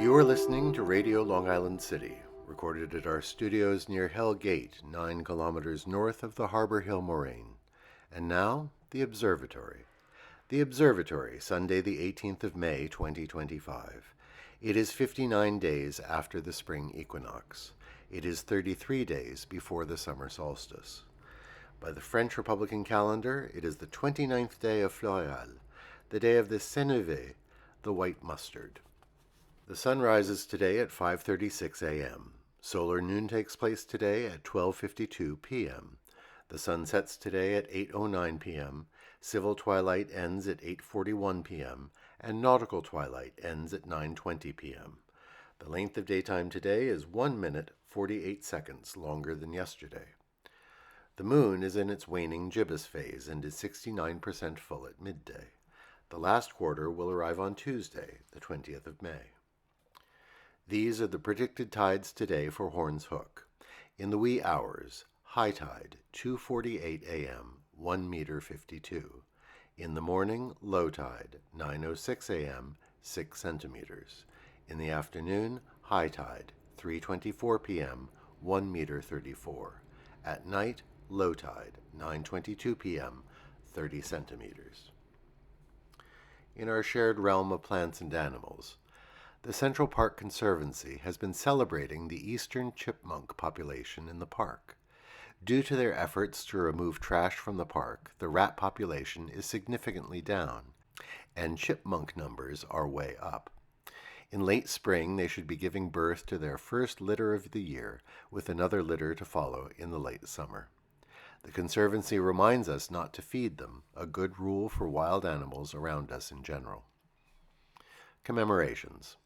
You are listening to Radio Long Island City, recorded at our studios near Hell Gate, 9 kilometers north of the Harbor Hill Moraine. And now, the Observatory. The Observatory, Sunday the 18th of May, 2025. It is 59 days after the spring equinox. It is 33 days before the summer solstice. By the French Republican calendar, it is the 29th day of Floréal, the day of the Sénévé, the white mustard. The sun rises today at 5:36 a.m. Solar noon takes place today at 12:52 p.m. The sun sets today at 8:09 p.m. Civil twilight ends at 8:41 p.m. and nautical twilight ends at 9:20 p.m. The length of daytime today is 1 minute 48 seconds longer than yesterday. The moon is in its waning gibbous phase and is 69% full at midday. The last quarter will arrive on Tuesday, the 20th of May. These are the predicted tides today for Horns Hook. In the wee hours, high tide, 2:48 a.m., 1 meter 52. In the morning, low tide, 9:06 a.m., 6 centimeters. In the afternoon, high tide, 3:24 p.m., 1 meter 34. At night, low tide, 9:22 p.m., 30 centimeters. In our shared realm of plants and animals, the Central Park Conservancy has been celebrating the eastern chipmunk population in the park. Due to their efforts to remove trash from the park, the rat population is significantly down, and chipmunk numbers are way up. In late spring, they should be giving birth to their first litter of the year, with another litter to follow in the late summer. The Conservancy reminds us not to feed them, a good rule for wild animals around us in general. Commemorations.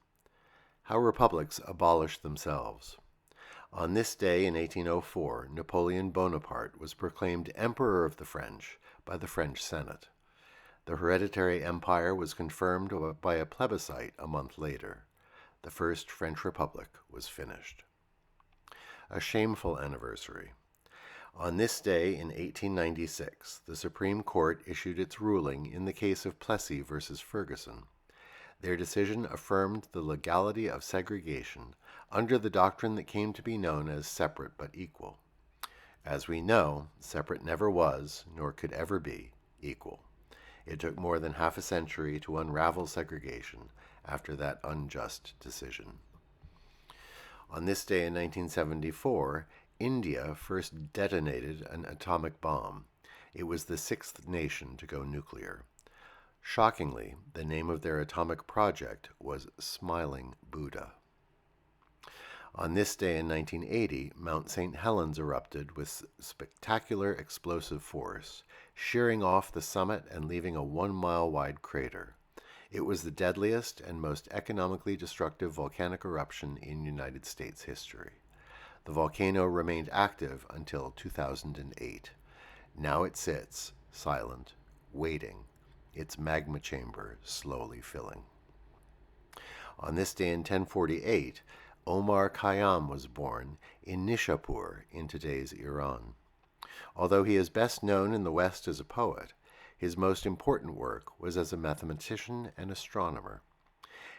How republics abolished themselves. On this day in 1804, Napoleon Bonaparte was proclaimed Emperor of the French by the French Senate. The hereditary empire was confirmed by a plebiscite a month later. The First French Republic was finished. A shameful anniversary. On this day in 1896, the Supreme Court issued its ruling in the case of Plessy versus Ferguson. Their decision affirmed the legality of segregation under the doctrine that came to be known as separate but equal. As we know, separate never was, nor could ever be, equal. It took more than half a century to unravel segregation after that unjust decision. On this day in 1974, India first detonated an atomic bomb. It was the sixth nation to go nuclear. Shockingly, the name of their atomic project was Smiling Buddha. On this day in 1980, Mount St. Helens erupted with spectacular explosive force, shearing off the summit and leaving a 1-mile-wide crater. It was the deadliest and most economically destructive volcanic eruption in United States history. The volcano remained active until 2008. Now it sits, silent, waiting, its magma chamber slowly filling. On this day in 1048, Omar Khayyam was born in Nishapur in today's Iran. Although he is best known in the West as a poet, his most important work was as a mathematician and astronomer.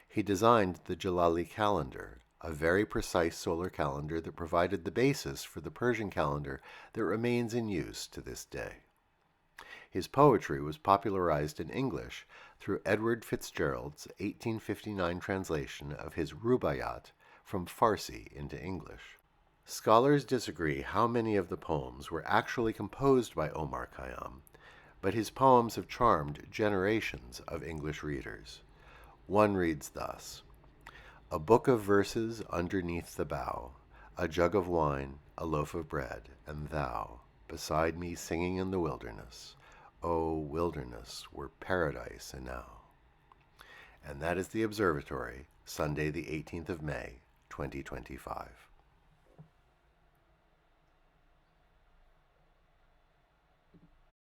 He designed the Jalali calendar, a very precise solar calendar that provided the basis for the Persian calendar that remains in use to this day. His poetry was popularized in English through Edward Fitzgerald's 1859 translation of his Rubaiyat from Farsi into English. Scholars disagree how many of the poems were actually composed by Omar Khayyam, but his poems have charmed generations of English readers. One reads thus: "A book of verses underneath the bough, a jug of wine, a loaf of bread, and thou, beside me singing in the wilderness. O wilderness were paradise enow." And that is the Observatory, Sunday the 18th of May, 2025.